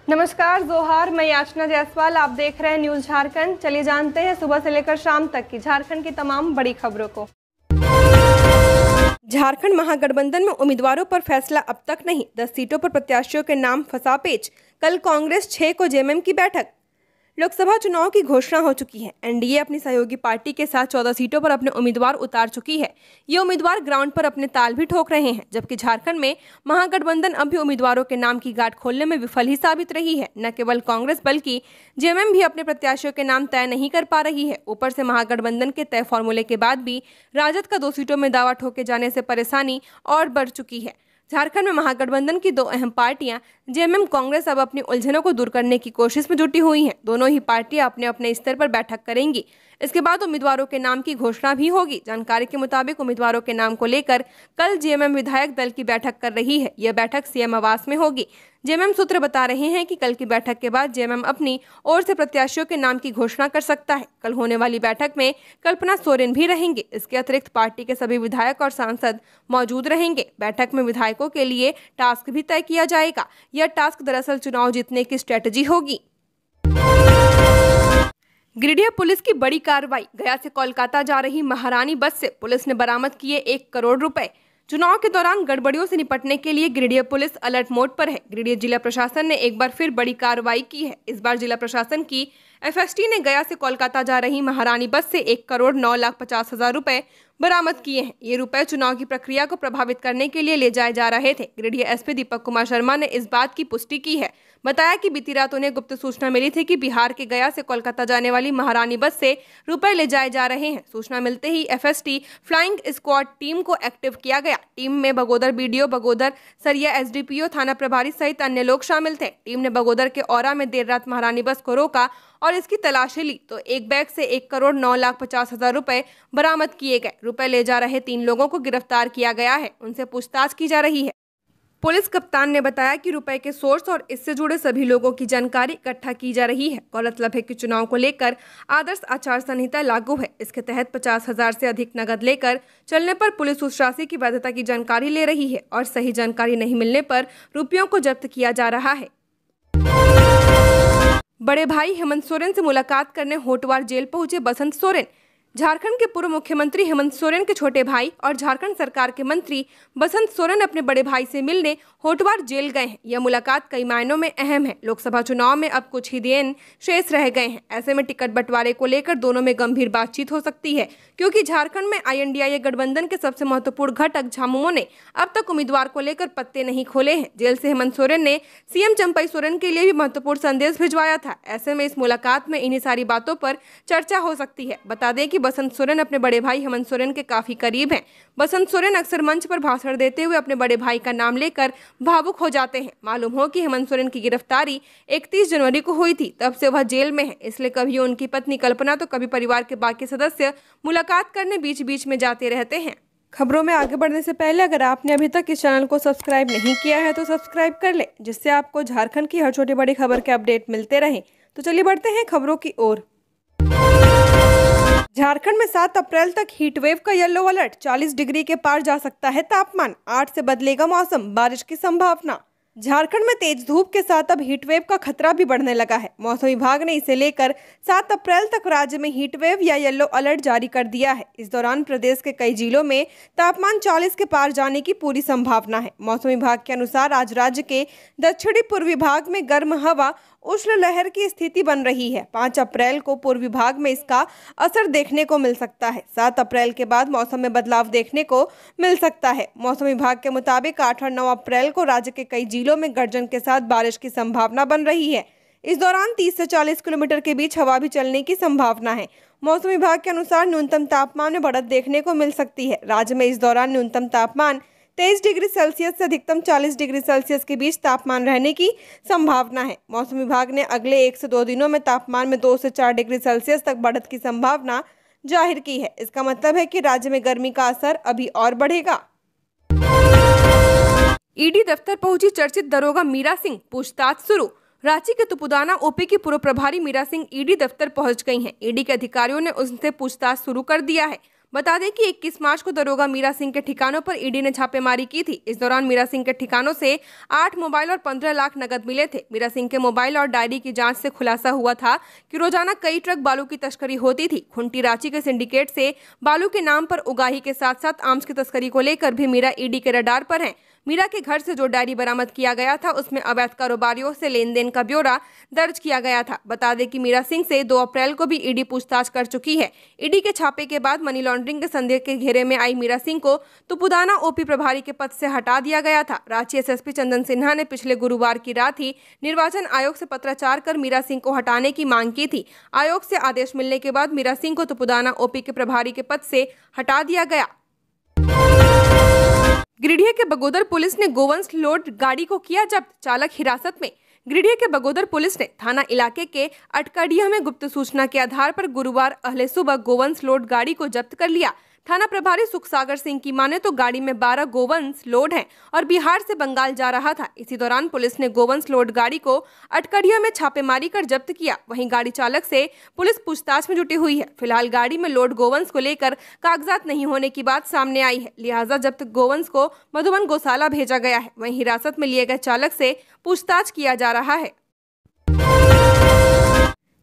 नमस्कार, जोहार। मैं याचना जायसवाल, आप देख रहे हैं न्यूज झारखंड। चलिए जानते हैं सुबह से लेकर शाम तक की झारखंड की तमाम बड़ी खबरों को। झारखंड महागठबंधन में उम्मीदवारों पर फैसला अब तक नहीं, 10 सीटों पर प्रत्याशियों के नाम फंसा पेच। कल कांग्रेस 6 को जेएमएम की बैठक। लोकसभा चुनाव की घोषणा हो चुकी है। एनडीए अपनी सहयोगी पार्टी के साथ 14 सीटों पर अपने उम्मीदवार उतार चुकी है। ये उम्मीदवार ग्राउंड पर अपने ताल भी ठोक रहे हैं, जबकि झारखंड में महागठबंधन अब भी उम्मीदवारों के नाम की गांठ खोलने में विफल ही साबित रही है। न केवल कांग्रेस बल्कि जेएमएम भी अपने प्रत्याशियों के नाम तय नहीं कर पा रही है। ऊपर से महागठबंधन के तय फॉर्मूले के बाद भी राजद का 2 सीटों में दावा ठोके जाने से परेशानी और बढ़ चुकी है। झारखंड में महागठबंधन की 2 अहम पार्टियां जेएमएम कांग्रेस अब अपनी उलझनों को दूर करने की कोशिश में जुटी हुई हैं। दोनों ही पार्टियां अपने अपने स्तर पर बैठक करेंगी। इसके बाद उम्मीदवारों के नाम की घोषणा भी होगी। जानकारी के मुताबिक उम्मीदवारों के नाम को लेकर कल जेएमएम विधायक दल की बैठक कर रही है। यह बैठक सीएम आवास में होगी। जेएमएम सूत्र बता रहे हैं कि कल की बैठक के बाद जेएमएम अपनी ओर से प्रत्याशियों के नाम की घोषणा कर सकता है। कल होने वाली बैठक में कल्पना सोरेन भी रहेंगे। इसके अतिरिक्त पार्टी के सभी विधायक और सांसद मौजूद रहेंगे। बैठक में विधायकों के लिए टास्क भी तय किया जाएगा। यह टास्क दरअसल चुनाव जीतने की स्ट्रेटजी होगी। गिरिडीह पुलिस की बड़ी कार्रवाई। गया से कोलकाता जा रही महारानी बस से पुलिस ने बरामद किए 1 करोड़ रुपए। चुनाव के दौरान गड़बड़ियों से निपटने के लिए गिरिडीह पुलिस अलर्ट मोड पर है। गिरिडीह जिला प्रशासन ने एक बार फिर बड़ी कार्रवाई की है। इस बार जिला प्रशासन की एफएसटी ने गया से कोलकाता जा रही महारानी बस से 1,09,50,000 रुपए बरामद किए हैं। ये रुपए चुनाव की प्रक्रिया को प्रभावित करने के लिए ले जाए जा रहे थे। गिरिडीह एसपी दीपक कुमार शर्मा ने इस बात की पुष्टि की है। बताया कि बीती रात उन्हें गुप्त सूचना मिली थी कि बिहार के गया से कोलकाता जाने वाली महारानी बस से रुपए ले जाए जा रहे हैं। सूचना मिलते ही एफएसटी फ्लाइंग स्क्वाड टीम को एक्टिव किया गया। टीम में बगोदर बीडीओ, बगोदर सरिया एसडीपीओ, थाना प्रभारी सहित अन्य लोग शामिल थे। टीम ने बगोदर के औरा में देर रात महारानी बस को रोका और इसकी तलाशी ली तो एक बैग से 1,09,50,000 रुपए बरामद किए गए। रुपए ले जा रहे 3 लोगों को गिरफ्तार किया गया है। उनसे पूछताछ की जा रही है। पुलिस कप्तान ने बताया कि रुपए के सोर्स और इससे जुड़े सभी लोगों की जानकारी इकट्ठा की जा रही है। गौरतलब है कि चुनाव को लेकर आदर्श आचार संहिता लागू है। इसके तहत 50,000 से अधिक नकद लेकर चलने पर पुलिस उस राशि की वैधता की जानकारी ले रही है और सही जानकारी नहीं मिलने पर रुपयों को जब्त किया जा रहा है। बड़े भाई हेमंत सोरेन से मुलाकात करने होटवार जेल पहुंचे बसंत सोरेन। झारखंड के पूर्व मुख्यमंत्री हेमंत सोरेन के छोटे भाई और झारखंड सरकार के मंत्री बसंत सोरेन अपने बड़े भाई से मिलने होटवार जेल गए हैं। यह मुलाकात कई मायनों में अहम है। लोकसभा चुनाव में अब कुछ ही दिन शेष रह गए हैं। ऐसे में टिकट बंटवारे को लेकर दोनों में गंभीर बातचीत हो सकती है, क्योंकि झारखंड में INDIA गठबंधन के सबसे महत्वपूर्ण घटक झामुमो ने अब तक उम्मीदवार को लेकर पत्ते नहीं खोले हैं। जेल से हेमंत सोरेन ने सीएम चंपई सोरेन के लिए भी महत्वपूर्ण संदेश भिजवाया था। ऐसे में इस मुलाकात में इन्हीं सारी बातों पर चर्चा हो सकती है। बता दें कि बसंत सोरेन अपने बड़े भाई हेमंत सोरेन के काफी करीब हैं। बसंत सोरेन अक्सर मंच पर भाषण देते हुए अपने बड़े भाई का नाम लेकर भावुक हो जाते हैं। मालूम हो कि हेमंत सोरेन की गिरफ्तारी 31 जनवरी को हुई थी। तब से वह जेल में है। इसलिए कभी उनकी पत्नी कल्पना तो कभी परिवार के बाकी सदस्य मुलाकात करने बीच बीच में जाते रहते हैं। खबरों में आगे बढ़ने से पहले अगर आपने अभी तक इस चैनल को सब्सक्राइब नहीं किया है तो सब्सक्राइब कर ले, जिससे आपको झारखंड की हर छोटी बड़ी खबर के अपडेट मिलते रहे। तो चलिए बढ़ते हैं खबरों की ओर। झारखंड में 7 अप्रैल तक हीट वेव का येलो अलर्ट। 40 डिग्री के पार जा सकता है तापमान। 8 से बदलेगा मौसम, बारिश की संभावना। झारखंड में तेज धूप के साथ अब हीट वेव का खतरा भी बढ़ने लगा है। मौसम विभाग ने इसे लेकर 7 अप्रैल तक राज्य में हीट वेव या येलो अलर्ट जारी कर दिया है। इस दौरान प्रदेश के कई जिलों में तापमान 40 के पार जाने की पूरी संभावना है। मौसम विभाग के अनुसार आज राज्य के दक्षिणी पूर्वी भाग में गर्म हवा उष्ण लहर की स्थिति बन रही है। 5 अप्रैल को पूर्वी भाग में इसका असर देखने को मिल सकता है। 7 अप्रैल के बाद मौसम में बदलाव देखने को मिल सकता है। मौसम विभाग के मुताबिक 8 और 9 अप्रैल को राज्य के कई जिलों में गर्जन के साथ बारिश की संभावना बन रही है। इस दौरान 30 से 40 किलोमीटर के बीच हवा भी चलने की संभावना है। मौसम विभाग के अनुसार न्यूनतम तापमान में बढ़त देखने को मिल सकती है। राज्य में इस दौरान न्यूनतम तापमान 23 डिग्री सेल्सियस से अधिकतम 40 डिग्री सेल्सियस के बीच तापमान रहने की संभावना है। मौसम विभाग ने अगले 1 से 2 दिनों में तापमान में 2 से 4 डिग्री सेल्सियस तक बढ़त की संभावना जाहिर की है। इसका मतलब है कि राज्य में गर्मी का असर अभी और बढ़ेगा। ईडी दफ्तर पहुंची चर्चित दरोगा मीरा सिंह, पूछताछ शुरू। रांची के तुपुदाना ओपी की पूर्व प्रभारी मीरा सिंह ईडी दफ्तर पहुंच गई हैं। ईडी के अधिकारियों ने उनसे पूछताछ शुरू कर दिया है। बता दें कि 21 मार्च को दरोगा मीरा सिंह के ठिकानों पर ईडी ने छापेमारी की थी। इस दौरान मीरा सिंह के ठिकानों से 8 मोबाइल और 15 लाख नकद मिले थे। मीरा सिंह के मोबाइल और डायरी की जांच से खुलासा हुआ था कि रोजाना कई ट्रक बालू की तस्करी होती थी। खुंटी रांची के सिंडिकेट से बालू के नाम पर उगाही के साथ साथ आर्म्स की तस्करी को लेकर भी मीरा ईडी के रडार पर है। मीरा के घर से जो डायरी बरामद किया गया था उसमें अवैध कारोबारियों से लेन देन का ब्यौरा दर्ज किया गया था। बता दें कि मीरा सिंह से 2 अप्रैल को भी ईडी पूछताछ कर चुकी है। ईडी के छापे के बाद मनी लॉन्ड्रिंग के संदेह के घेरे में आई मीरा सिंह को तुपुदाना ओपी प्रभारी के पद से हटा दिया गया था। रांची एसएसपी चंदन सिन्हा ने पिछले गुरुवार की रात ही निर्वाचन आयोग से पत्राचार कर मीरा सिंह को हटाने की मांग की थी। आयोग से आदेश मिलने के बाद मीरा सिंह को तुपुदाना ओपी के प्रभारी के पद से हटा दिया गया। गिरिडीह के बगोदर पुलिस ने गोवंश लोड गाड़ी को किया जब्त, चालक हिरासत में। गिरिडीह के बगोदर पुलिस ने थाना इलाके के अटकड़िया में गुप्त सूचना के आधार पर गुरुवार अहले सुबह गोवंश लोड गाड़ी को जब्त कर लिया। थाना प्रभारी सुखसागर सिंह की माने तो गाड़ी में 12 गोवंश लोड हैं और बिहार से बंगाल जा रहा था। इसी दौरान पुलिस ने गोवंश लोड गाड़ी को अटकड़िया में छापेमारी कर जब्त किया। वहीं गाड़ी चालक से पुलिस पूछताछ में जुटी हुई है। फिलहाल गाड़ी में लोड गोवंश को लेकर कागजात नहीं होने की बात सामने आई है, लिहाजा जब्त गोवंश को मधुबन गौशाला भेजा गया है। वहीं हिरासत में लिए गए चालक से पूछताछ किया जा रहा है।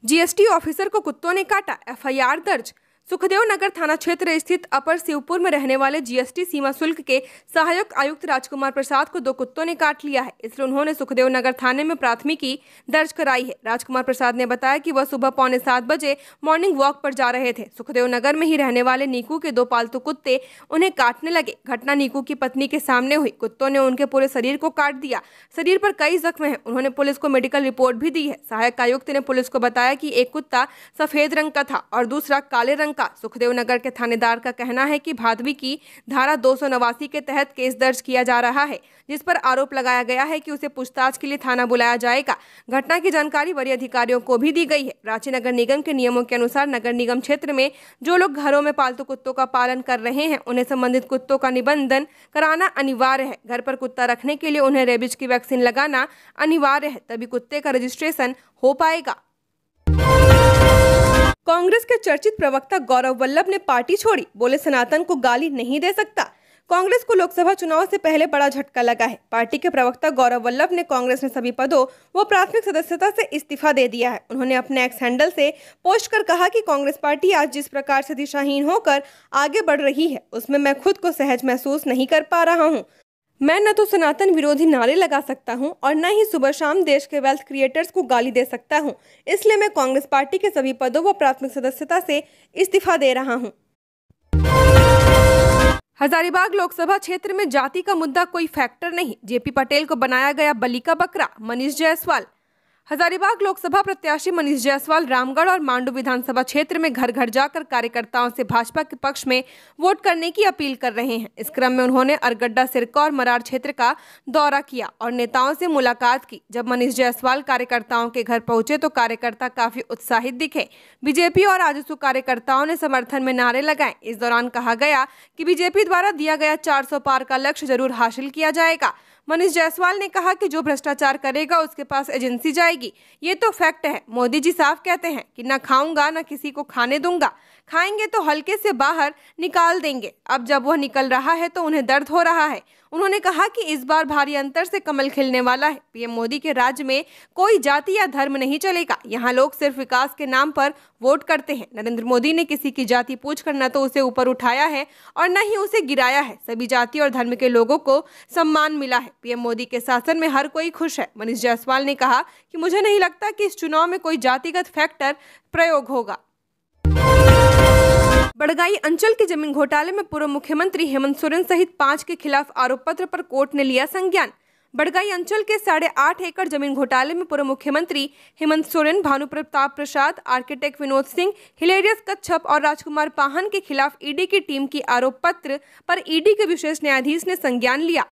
जीएसटी ऑफिसर को कुत्तों ने काटा, एफआईआर दर्ज। सुखदेव नगर थाना क्षेत्र स्थित अपर शिवपुर में रहने वाले जीएसटी सीमा शुल्क के सहायक आयुक्त राजकुमार प्रसाद को 2 कुत्तों ने काट लिया है। इसलिए उन्होंने सुखदेव नगर थाने में प्राथमिकी दर्ज कराई है। राजकुमार प्रसाद ने बताया कि वह सुबह 6:45 बजे मॉर्निंग वॉक पर जा रहे थे। सुखदेव नगर में ही रहने वाले नीकू के 2 पालतू कुत्ते उन्हें काटने लगे। घटना नीकू की पत्नी के सामने हुई। कुत्तों ने उनके पूरे शरीर को काट दिया। शरीर पर कई जख्म हैं। उन्होंने पुलिस को मेडिकल रिपोर्ट भी दी है। सहायक आयुक्त ने पुलिस को बताया कि एक कुत्ता सफेद रंग का था और दूसरा काले रंग का। सुखदेव नगर के थानेदार का कहना है कि भादवी की धारा 289 के तहत केस दर्ज किया जा रहा है, जिस पर आरोप लगाया गया है कि उसे पूछताछ के लिए थाना बुलाया जाएगा। घटना की जानकारी वरीय अधिकारियों को भी दी गई है। रांची नगर निगम के नियमों के अनुसार नगर निगम क्षेत्र में जो लोग घरों में पालतू कुत्तों का पालन कर रहे हैं उन्हें संबंधित कुत्तों का निबंधन कराना अनिवार्य है। घर पर कुत्ता रखने के लिए उन्हें रेबीज की वैक्सीन लगाना अनिवार्य है, तभी कुत्ते का रजिस्ट्रेशन हो पाएगा। कांग्रेस के चर्चित प्रवक्ता गौरव वल्लभ ने पार्टी छोड़ी, बोले सनातन को गाली नहीं दे सकता। कांग्रेस को लोकसभा चुनाव से पहले बड़ा झटका लगा है। पार्टी के प्रवक्ता गौरव वल्लभ ने कांग्रेस में सभी पदों व प्राथमिक सदस्यता से इस्तीफा दे दिया है। उन्होंने अपने एक्स हैंडल से पोस्ट कर कहा कि कांग्रेस पार्टी आज जिस प्रकार से दिशाहीन होकर आगे बढ़ रही है उसमें मैं खुद को सहज महसूस नहीं कर पा रहा हूँ। मैं न तो सनातन विरोधी नारे लगा सकता हूं और न ही सुबह शाम देश के वेल्थ क्रिएटर्स को गाली दे सकता हूं। इसलिए मैं कांग्रेस पार्टी के सभी पदों व प्राथमिक सदस्यता से इस्तीफा दे रहा हूं। हजारीबाग लोकसभा क्षेत्र में जाति का मुद्दा कोई फैक्टर नहीं, जेपी पटेल को बनाया गया बलि का बकरा, मनीष जायसवाल। हजारीबाग लोकसभा प्रत्याशी मनीष जायसवाल रामगढ़ और मांडू विधानसभा क्षेत्र में घर घर जाकर कार्यकर्ताओं से भाजपा के पक्ष में वोट करने की अपील कर रहे हैं। इस क्रम में उन्होंने अरगड्डा, सिरका और मरार क्षेत्र का दौरा किया और नेताओं से मुलाकात की। जब मनीष जायसवाल कार्यकर्ताओं के घर पहुंचे तो कार्यकर्ता काफी उत्साहित दिखे। बीजेपी और आजसू कार्यकर्ताओं ने समर्थन में नारे लगाए। इस दौरान कहा गया कि बीजेपी द्वारा दिया गया 400 पार का लक्ष्य जरूर हासिल किया जाएगा। मनीष जायसवाल ने कहा कि जो भ्रष्टाचार करेगा उसके पास एजेंसी जाएगी। ये तो फैक्ट है। मोदी जी साफ कहते हैं कि न खाऊंगा न किसी को खाने दूंगा, खाएंगे तो हल्के से बाहर निकाल देंगे। अब जब वह निकल रहा है तो उन्हें दर्द हो रहा है। उन्होंने कहा कि इस बार भारी अंतर से कमल खिलने वाला है। पीएम मोदी के राज्य में कोई जाति या धर्म नहीं चलेगा। यहाँ लोग सिर्फ विकास के नाम पर वोट करते हैं। नरेंद्र मोदी ने किसी की जाति पूछकर न तो उसे ऊपर उठाया है और न ही उसे गिराया है। सभी जाति और धर्म के लोगों को सम्मान मिला है। पीएम मोदी के शासन में हर कोई खुश है। मनीष जायसवाल ने कहा कि मुझे नहीं लगता कि इस चुनाव में कोई जातिगत फैक्टर प्रयोग होगा। बड़गाई अंचल के जमीन घोटाले में पूर्व मुख्यमंत्री हेमंत सोरेन सहित 5 के खिलाफ आरोप पत्र पर कोर्ट ने लिया संज्ञान। बड़गाई अंचल के 8.5 एकड़ जमीन घोटाले में पूर्व मुख्यमंत्री हेमंत सोरेन, भानु प्रताप प्रसाद, आर्किटेक्ट विनोद सिंह, हिलेरियस कच्छप और राजकुमार पाहन के खिलाफ ईडी की टीम की आरोप पत्र पर ईडी के विशेष न्यायाधीश ने संज्ञान लिया।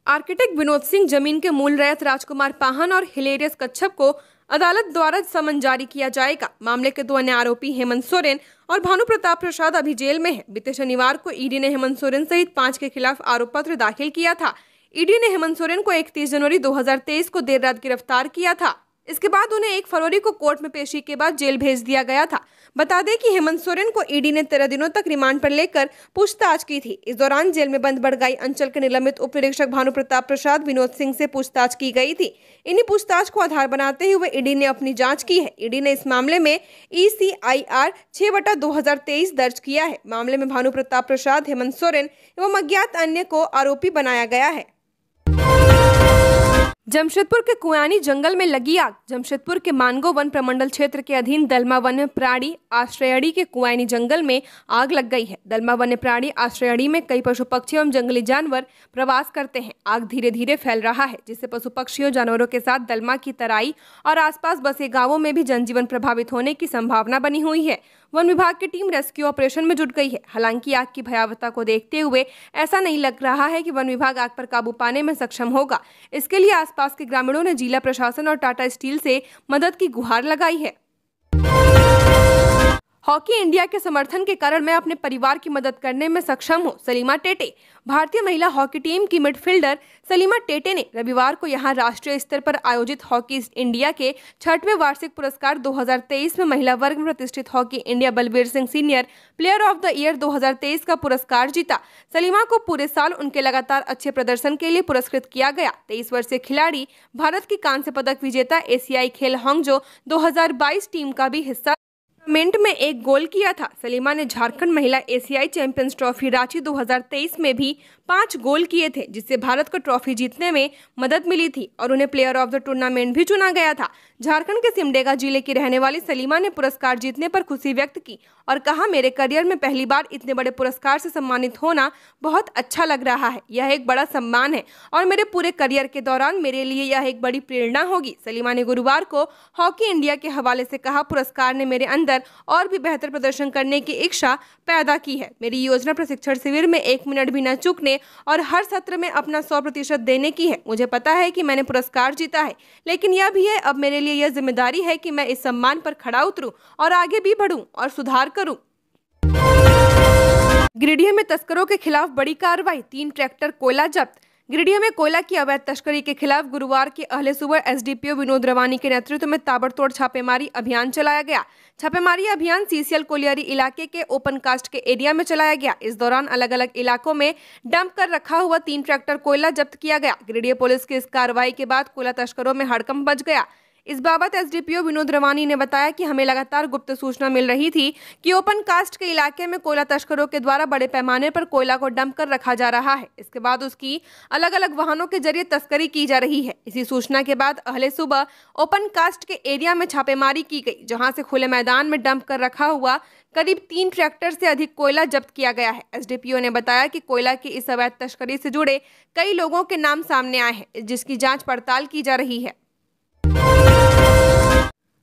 आर्किटेक्ट विनोद सिंह, जमीन के मूल रैयत राजकुमार पाहन और हिलेरियस कच्छप को अदालत द्वारा समन जारी किया जाएगा। मामले के 2 अन्य आरोपी हेमंत सोरेन और भानु प्रताप प्रसाद अभी जेल में हैं। बीते शनिवार को ईडी ने हेमंत सोरेन सहित 5 के खिलाफ आरोप पत्र दाखिल किया था। ईडी ने हेमंत सोरेन को 31 जनवरी 2023 को देर रात गिरफ्तार किया था। इसके बाद उन्हें 1 फरवरी को कोर्ट में पेशी के बाद जेल भेज दिया गया था। बता दें कि हेमंत सोरेन को ईडी ने 13 दिनों तक रिमांड पर लेकर पूछताछ की थी। इस दौरान जेल में बंद बड़गाई अंचल के निलंबित उप निरीक्षक भानु प्रताप प्रसाद विनोद सिंह से पूछताछ की गई थी। इन्हीं पूछताछ को आधार बनाते हुए ईडी ने अपनी जांच की है। ईडी ने इस मामले में ECIR 6/2023 दर्ज किया है। मामले में भानु प्रताप प्रसाद, हेमंत सोरेन एवं अज्ञात अन्य को आरोपी बनाया गया है। जमशेदपुर के कुयानी जंगल में लगी आग। जमशेदपुर के मानगो वन प्रमंडल क्षेत्र के अधीन दलमा वन्य प्राणी आश्रयणी के कुयानी जंगल में आग लग गई है। दलमा वन्य प्राणी आश्रयणी में कई पशु पक्षी एवं जंगली जानवर प्रवास करते हैं। आग धीरे धीरे फैल रहा है, जिससे पशु पक्षियों जानवरों के साथ दलमा की तराई और आसपास बसे गांवों में भी जनजीवन प्रभावित होने की संभावना बनी हुई है। वन विभाग की टीम रेस्क्यू ऑपरेशन में जुट गई है। हालांकि आग की भयावहता को देखते हुए ऐसा नहीं लग रहा है कि वन विभाग आग पर काबू पाने में सक्षम होगा। इसके लिए आसपास के ग्रामीणों ने जिला प्रशासन और टाटा स्टील से मदद की गुहार लगाई है। हॉकी इंडिया के समर्थन के कारण मैं अपने परिवार की मदद करने में सक्षम हूं, सलीमा टेटे। भारतीय महिला हॉकी टीम की मिडफील्डर सलीमा टेटे ने रविवार को यहां राष्ट्रीय स्तर पर आयोजित हॉकी इंडिया के 6वें वार्षिक पुरस्कार 2023 में महिला वर्ग में प्रतिष्ठित hockey India Balbir Singh senior player of the year 2023 का पुरस्कार जीता। सलीमा को पूरे साल उनके लगातार अच्छे प्रदर्शन के लिए पुरस्कृत किया गया। 23 वर्षीय खिलाड़ी भारत की कांस्य पदक विजेता एशियाई खेल हांगझो 2022 टीम का भी हिस्सा टूर्नामेंट में 1 गोल किया था। सलीमा ने झारखंड महिला एशियाई चैंपियंस ट्रॉफी रांची 2023 में भी 5 गोल किए थे, जिससे भारत को ट्रॉफी जीतने में मदद मिली थी और उन्हें प्लेयर ऑफ द टूर्नामेंट भी चुना गया था। झारखंड के सिमडेगा जिले की रहने वाली सलीमा ने पुरस्कार जीतने पर खुशी व्यक्त की और कहा, मेरे करियर में पहली बार इतने बड़े पुरस्कार से सम्मानित होना बहुत अच्छा लग रहा है। यह एक बड़ा सम्मान है और मेरे पूरे करियर के दौरान मेरे लिए यह एक बड़ी प्रेरणा होगी। सलीमा ने गुरुवार को हॉकी इंडिया के हवाले से कहा, पुरस्कार ने मेरे अंदर और भी बेहतर प्रदर्शन करने की इच्छा पैदा की है। मेरी योजना प्रशिक्षण शिविर में 1 मिनट भी न चूकने और हर सत्र में अपना 100% देने की है। मुझे पता है कि मैंने पुरस्कार जीता है, लेकिन यह भी है अब मेरे लिए यह जिम्मेदारी है कि मैं इस सम्मान पर खड़ा उतरूं और आगे भी बढ़ूं और सुधार करूं। गिरिडीह में तस्करों के खिलाफ बड़ी कार्रवाई, 3 ट्रैक्टर कोयला जब्त। गिरिडीह में कोयला की अवैध तस्करी के खिलाफ गुरुवार की अहले सुबह SDPO विनोद रवानी के नेतृत्व में ताबड़तोड़ छापेमारी अभियान चलाया गया। छापेमारी अभियान CCL कोलियारी इलाके के ओपन कास्ट के एरिया में चलाया गया। इस दौरान अलग अलग इलाकों में डंप कर रखा हुआ 3 ट्रैक्टर कोयला जब्त किया गया। गिरिडीह पुलिस की इस कार्रवाई के बाद कोयला तस्करों में हड़कंप मच गया। इस बाबत SDPO विनोद रवानी ने बताया कि हमें लगातार गुप्त सूचना मिल रही थी कि ओपन कास्ट के इलाके में कोयला तस्करों के द्वारा बड़े पैमाने पर कोयला को डंप कर रखा जा रहा है। इसके बाद उसकी अलग अलग वाहनों के जरिए तस्करी की जा रही है। इसी सूचना के बाद अहले सुबह ओपन कास्ट के एरिया में छापेमारी की गई, जहां से खुले मैदान में डंप कर रखा हुआ करीब 3 ट्रैक्टर से अधिक कोयला जब्त किया गया है। SDPO ने बताया कि कोयला की इस अवैध तस्करी से जुड़े कई लोगों के नाम सामने आए हैं, जिसकी जाँच पड़ताल की जा रही है।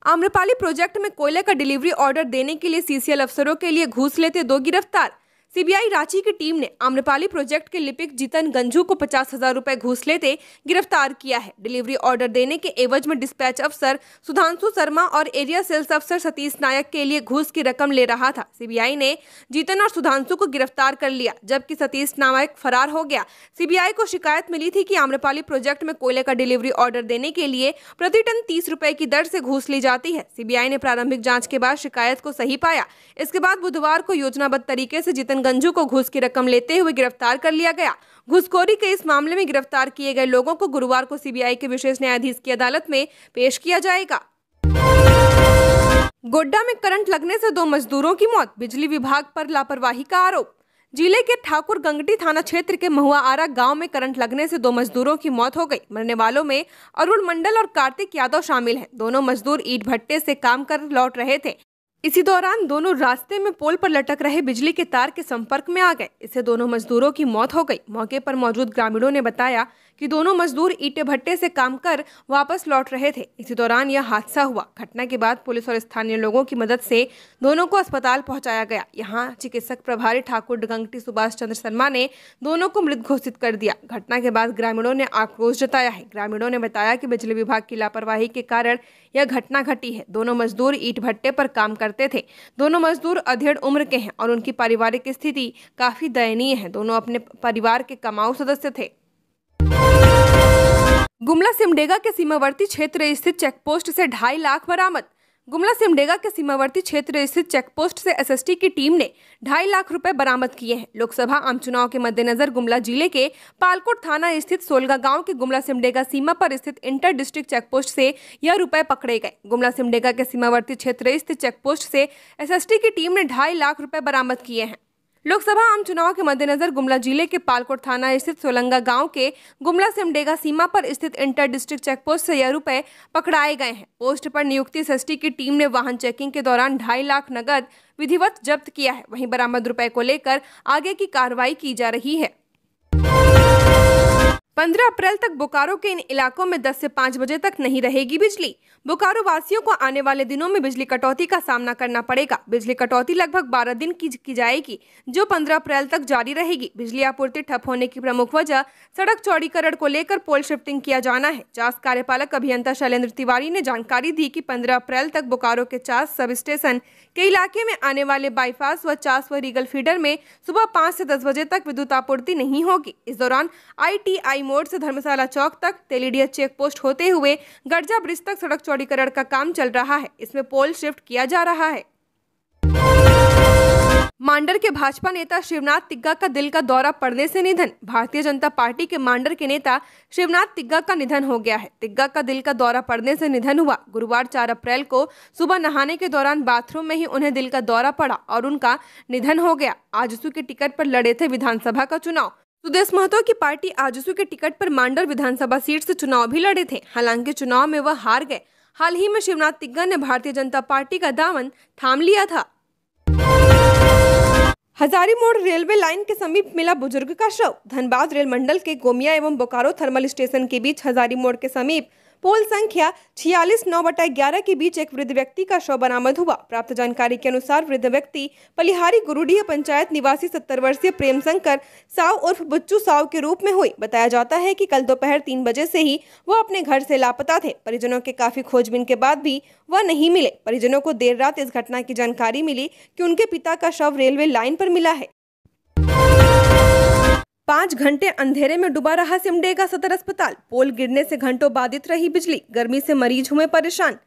आम्रपाली प्रोजेक्ट में कोयले का डिलीवरी ऑर्डर देने के लिए CCL अफसरों के लिए घूस लेते 2 गिरफ्तार। CBI रांची की टीम ने आम्रपाली प्रोजेक्ट के लिपिक जीतन गंजू को 50,000 रुपए घूस लेते गिरफ्तार किया है। डिलीवरी ऑर्डर देने के एवज में डिस्पैच अफसर सुधांशु शर्मा और एरिया सेल्स अफसर सतीश नायक के लिए घूस की रकम ले रहा था। CBI ने जीतन और सुधांशु को गिरफ्तार कर लिया, जबकि सतीश नायक फरार हो गया। CBI को शिकायत मिली थी कि आम्रपाली प्रोजेक्ट में कोयले का डिलीवरी ऑर्डर देने के लिए प्रति टन 30 रुपए की दर से घूस ली जाती है। CBI ने प्रारंभिक जाँच के बाद शिकायत को सही पाया। इसके बाद बुधवार को योजनाबद्ध तरीके से जीतन गंजू को घूस की रकम लेते हुए गिरफ्तार कर लिया गया। घूसखोरी के इस मामले में गिरफ्तार किए गए लोगों को गुरुवार को CBI के विशेष न्यायाधीश की अदालत में पेश किया जाएगा। गोड्डा में करंट लगने से 2 मजदूरों की मौत, बिजली विभाग पर लापरवाही का आरोप। जिले के ठाकुर गंगटी थाना क्षेत्र के महुआ आरा गांव में करंट लगने से 2 मजदूरों की मौत हो गई। मरने वालों में अरुण मंडल और कार्तिक यादव शामिल हैं। दोनों मजदूर ईंट भट्टे से काम कर लौट रहे थे। इसी दौरान दोनों रास्ते में पोल पर लटक रहे बिजली के तार के संपर्क में आ गए। इससे दोनों मजदूरों की मौत हो गई। मौके पर मौजूद ग्रामीणों ने बताया कि दोनों मजदूर ईंटे भट्टे से काम कर वापस लौट रहे थे। इसी दौरान यह हादसा हुआ। घटना के बाद पुलिस और स्थानीय लोगों की मदद से दोनों को अस्पताल पहुंचाया गया। यहां चिकित्सक प्रभारी ठाकुर गंगटी सुभाष चंद्र शर्मा ने दोनों को मृत घोषित कर दिया। घटना के बाद ग्रामीणों ने आक्रोश जताया है। ग्रामीणों ने बताया कि बिजली विभाग की लापरवाही के कारण यह घटना घटी है। दोनों मजदूर ईंट भट्टे पर काम करते थे। दोनों मजदूर अधेड़ उम्र के हैं और उनकी पारिवारिक स्थिति काफी दयनीय है। दोनों अपने परिवार के कमाऊ सदस्य थे। गुमला सिमडेगा के सीमावर्ती क्षेत्र स्थित चेकपोस्ट से 2.5 लाख बरामद। गुमला सिमडेगा के सीमावर्ती क्षेत्र स्थित चेकपोस्ट से एसएसटी की टीम ने 2.5 लाख रुपए बरामद किए हैं। लोकसभा आम चुनाव के मद्देनजर गुमला जिले के पालकोट थाना स्थित सोलगा गांव के गुमला सिमडेगा सीमा पर स्थित इंटर डिस्ट्रिक्ट चेकपोस्ट से यह रुपए पकड़े गए। गुमला सिमडेगा के सीमावर्ती क्षेत्र स्थित चेकपोस्ट से एसएसटी की टीम ने 2.5 लाख रुपए बरामद किए हैं। लोकसभा आम चुनाव के मद्देनजर गुमला जिले के पालकोट थाना स्थित सोलंगा गांव के गुमला सिमडेगा सीमा पर स्थित इंटर डिस्ट्रिक्ट चेकपोस्ट से यह रुपए पकड़ाए गए हैं। पोस्ट पर नियुक्त एसएसटी की टीम ने वाहन चेकिंग के दौरान 2.5 लाख नगद विधिवत जब्त किया है। वहीं बरामद रुपए को लेकर आगे की कार्रवाई की जा रही है। 15 अप्रैल तक बोकारो के इन इलाकों में 10 से 5 बजे तक नहीं रहेगी बिजली। बोकारो वासियों को आने वाले दिनों में बिजली कटौती का सामना करना पड़ेगा। बिजली कटौती लगभग 12 दिन की जाएगी, जो 15 अप्रैल तक जारी रहेगी। बिजली आपूर्ति ठप होने की प्रमुख वजह सड़क चौड़ीकरण को लेकर पोल शिफ्टिंग किया जाना है। चास कार्यपालक अभियंता शैलेंद्र तिवारी ने जानकारी दी कि 15 अप्रैल तक बोकारो के चास सब स्टेशन के इलाके में आने वाले बाईपास व चास व रीगल फीडर में सुबह 5 से 10 बजे तक विद्युत आपूर्ति नहीं होगी। इस दौरान ITI मोड़ से धर्मशाला चौक तक, तेलीडिया चेक पोस्ट होते हुए गर्जा ब्रिज तक सड़क चौड़ीकरण का काम चल रहा है। इसमें पोल शिफ्ट किया जा रहा है। मांडर के भाजपा नेता शिवनाथ तिग्गा का दिल का दौरा पड़ने से निधन। भारतीय जनता पार्टी के मांडर के नेता शिवनाथ तिग्गा का निधन हो गया है। तिग्गा का दिल का दौरा पड़ने से निधन हुआ। गुरुवार 4 अप्रैल को सुबह नहाने के दौरान बाथरूम में ही उन्हें दिल का दौरा पड़ा और उनका निधन हो गया। आजसू के टिकट पर लड़े थे विधानसभा का चुनाव। सुदेश महतो की पार्टी आजसू के टिकट पर मांडर विधानसभा सीट से चुनाव भी लड़े थे। हालांकि चुनाव में वह हार गए। हाल ही में शिवनाथ तिग्गा ने भारतीय जनता पार्टी का दामन थाम लिया था। हजारी मोड़ रेलवे लाइन के समीप मिला बुजुर्ग का शव। धनबाद रेल मंडल के गोमिया एवं बोकारो थर्मल स्टेशन के बीच हजारी मोड़ के समीप पोल संख्या 46/9/11 के बीच एक वृद्ध व्यक्ति का शव बरामद हुआ। प्राप्त जानकारी के अनुसार वृद्ध व्यक्ति पलिहारी गुरुडीह पंचायत निवासी 70 वर्षीय प्रेम शंकर साव उर्फ बुच्चू साव के रूप में हुई। बताया जाता है कि कल दोपहर 3 बजे से ही वह अपने घर से लापता थे। परिजनों के काफी खोजबीन के बाद भी वह नहीं मिले। परिजनों को देर रात इस घटना की जानकारी मिली कि उनके पिता का शव रेलवे लाइन पर मिला है। 5 घंटे अंधेरे में डूबा रहा सिमडेगा सदर अस्पताल। पोल गिरने से घंटों बाधित रही बिजली। गर्मी से मरीज हुए परेशान।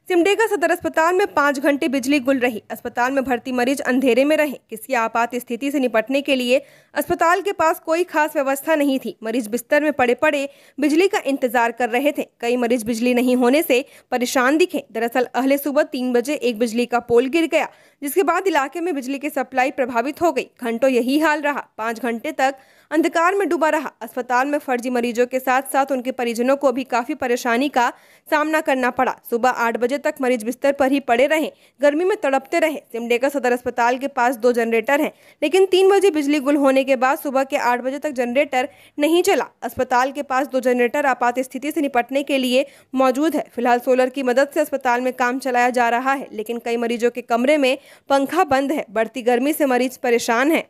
सिमडेगा सदर अस्पताल में 5 घंटे बिजली गुल रही। अस्पताल में भर्ती मरीज अंधेरे में रहे। किसी आपात स्थिति से निपटने के लिए अस्पताल के पास कोई खास व्यवस्था नहीं थी। मरीज बिस्तर में पड़े पड़े बिजली का इंतजार कर रहे थे। कई मरीज बिजली नहीं होने से परेशान दिखे। दरअसल अहले सुबह 3 बजे एक बिजली का पोल गिर गया, जिसके बाद इलाके में बिजली की सप्लाई प्रभावित हो गई। घंटों यही हाल रहा। 5 घंटे तक अंधकार में डूबा रहा। अस्पताल में फर्जी मरीजों के साथ साथ उनके परिजनों को भी काफी परेशानी का सामना करना पड़ा। सुबह 8 बजे तक मरीज बिस्तर पर ही पड़े रहे, गर्मी में तड़पते रहे। सिमडेगा सदर अस्पताल के पास 2 जनरेटर हैं, लेकिन 3 बजे बिजली गुल होने के बाद सुबह के 8 बजे तक जनरेटर नहीं चला। अस्पताल के पास 2 जनरेटर आपात स्थिति से निपटने के लिए मौजूद है। फिलहाल सोलर की मदद से अस्पताल में काम चलाया जा रहा है, लेकिन कई मरीजों के कमरे में पंखा बंद है। बढ़ती गर्मी से मरीज परेशान है।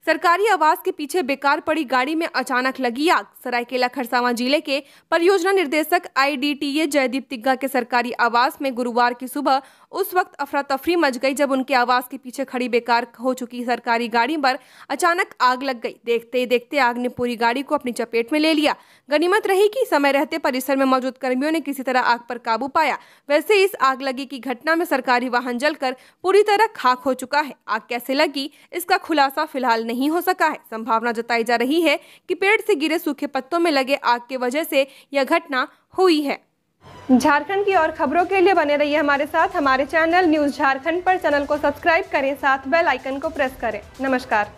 सरकारी आवास के पीछे बेकार पड़ी गाड़ी में अचानक लगी आग। सरायकेला खरसावां जिले के परियोजना निर्देशक IDTA जयदीप तिग्गा के सरकारी आवास में गुरुवार की सुबह उस वक्त अफरा तफरी मच गई जब उनके आवास के पीछे खड़ी बेकार हो चुकी सरकारी गाड़ी पर अचानक आग लग गई। देखते ही देखते आग ने पूरी गाड़ी को अपनी चपेट में ले लिया। गनीमत रही कि समय रहते परिसर में मौजूद कर्मियों ने किसी तरह आग पर काबू पाया। वैसे इस आग लगी की घटना में सरकारी वाहन जलकर पूरी तरह खाक हो चुका है। आग कैसे लगी, इसका खुलासा फिलहाल नहीं हो सका है। संभावना जताई जा रही है कि पेड़ से गिरे सूखे पत्तों में लगे आग की वजह से यह घटना हुई है। झारखंड की और खबरों के लिए बने रहिए हमारे साथ। हमारे चैनल न्यूज़ झारखंड पर चैनल को सब्सक्राइब करें, साथ बेल आइकन को प्रेस करें। नमस्कार।